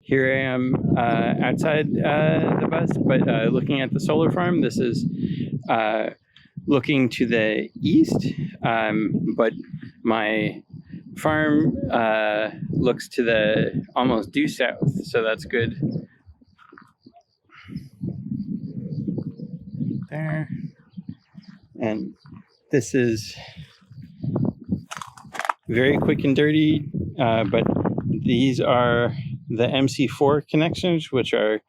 here I am outside the bus, but looking at the solar farm. This is looking to the east, but my farm looks to the almost due south, so that's good. There. And this is very quick and dirty, but these are the MC4 connections, which are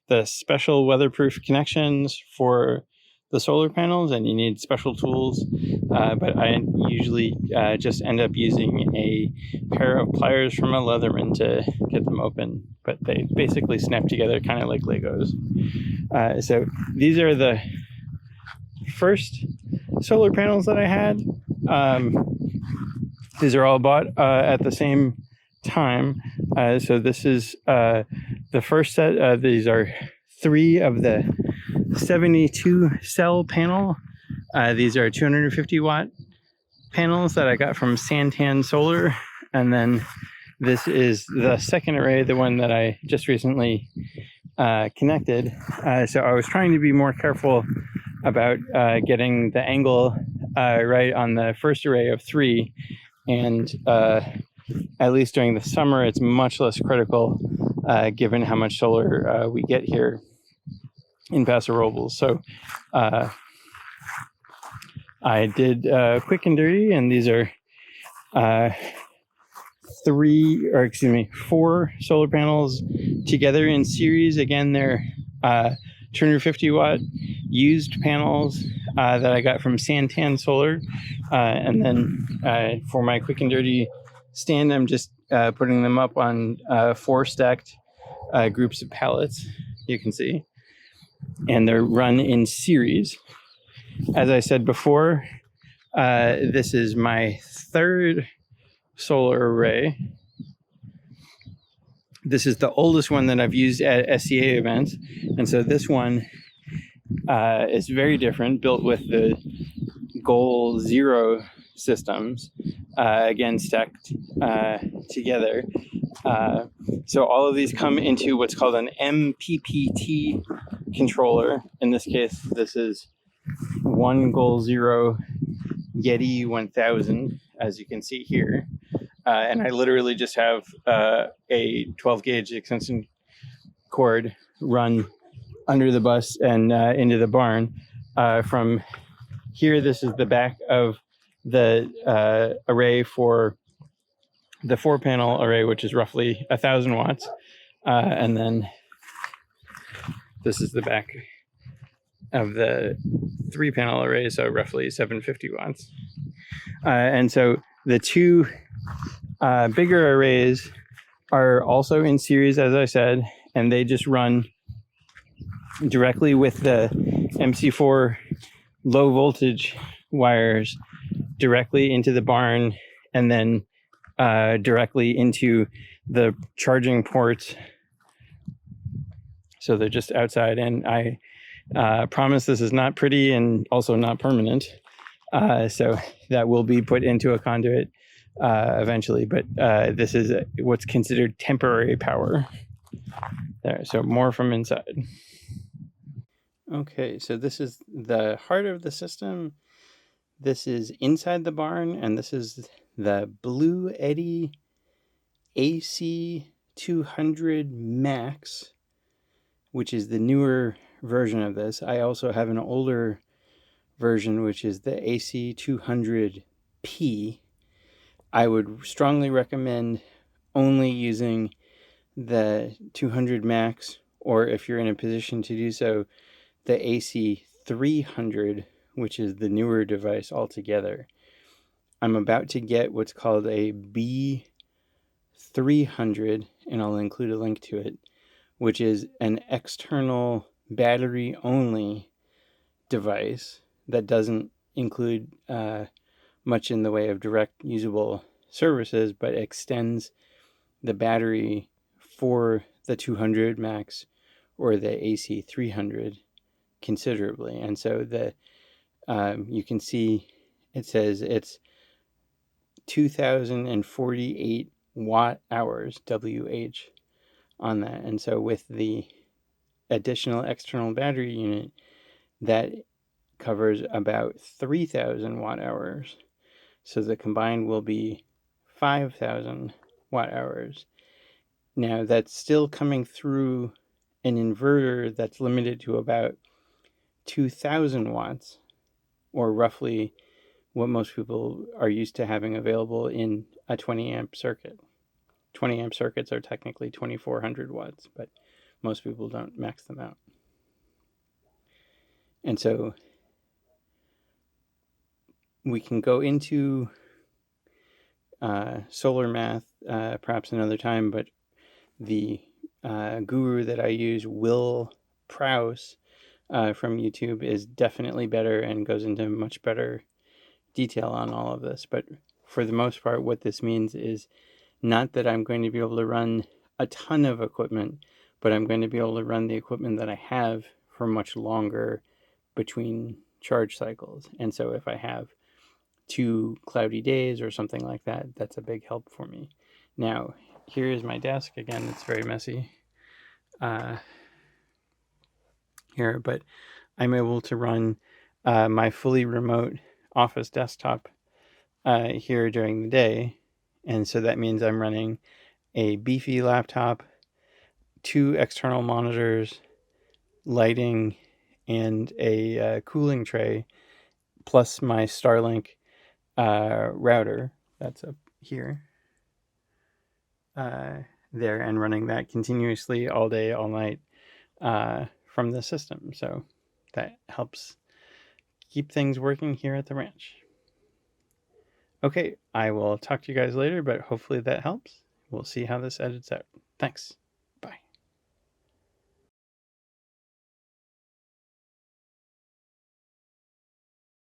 the special weatherproof connections for the solar panels, and you need special tools. But I usually just end up using a pair of pliers from a Leatherman to get them open, but they basically snap together kind of like Legos. So these are the first solar panels that I had. These are all bought at the same time. So this is the first set. These are 3 of the 72 cell panel. These are 250 watt panels that I got from Santan Solar. And then this is the second array, the one that I just recently connected. So I was trying to be more careful about getting the angle right on the first array of 3. And at least during the summer, it's much less critical given how much solar we get here in Paso Robles. So I did quick and dirty, and these are 4 solar panels together in series. Again, they're 250 watt used panels that I got from Santan Solar. And then for my quick and dirty stand, I'm just putting them up on 4 stacked groups of pallets, you can see. And they're run in series. As I said before, this is my 3rd solar array. This is the oldest one that I've used at SCA events. And so this one is very different, built with the Goal Zero systems, again, stacked together. So all of these come into what's called an MPPT controller. In this case, this is one Goal Zero Yeti 1000, as you can see here. And I literally just have a 12 gauge extension cord run under the bus and into the barn. From here, this is the back of the array for the 4 panel array, which is roughly 1,000 watts. And then this is the back of the 3 panel array, so roughly 750 watts. And so the 2 bigger arrays are also in series, as I said, and they just run directly with the MC4 low voltage wires directly into the barn, and then directly into the charging ports. So they're just outside, and I promise this is not pretty and also not permanent. So that will be put into a conduit eventually, but this is what's considered temporary power. There, so more from inside. Okay, so this is the heart of the system. This is inside the barn, and this is the Blue Eddy AC 200 Max, which is the newer version of this. I also have an older version, which is the AC 200P. I would strongly recommend only using the 200 Max, or if you're in a position to do so, the AC 300, which is the newer device altogether. I'm about to get what's called a B300, and I'll include a link to it, which is an external battery-only device that doesn't include much in the way of direct usable services, but extends the battery for the 200 Max or the AC 300 considerably. And so you can see it says it's 2048 watt hours, WH, on that. And so with the additional external battery unit, that covers about 3,000 watt hours. So the combined will be 5,000 watt hours. Now that's still coming through an inverter that's limited to about 2,000 watts, or roughly what most people are used to having available in a 20 amp circuit. 20 amp circuits are technically 2,400 watts, but most people don't max them out. And so we can go into solar math perhaps another time, but the guru that I use, Will Prowse, from YouTube, is definitely better and goes into much better detail on all of this. But for the most part, what this means is not that I'm going to be able to run a ton of equipment, but I'm going to be able to run the equipment that I have for much longer between charge cycles. And so if I have 2 cloudy days or something like that, that's a big help for me. Now, here is my desk. Again, it's very messy here, but I'm able to run my fully remote office desktop here during the day. And so that means I'm running a beefy laptop, 2 external monitors, lighting, and a cooling tray, plus my Starlink router that's up here, there, and running that continuously all day, all night from the system. So that helps keep things working here at the ranch. Okay, I will talk to you guys later, but hopefully that helps. We'll see how this edits out. Thanks.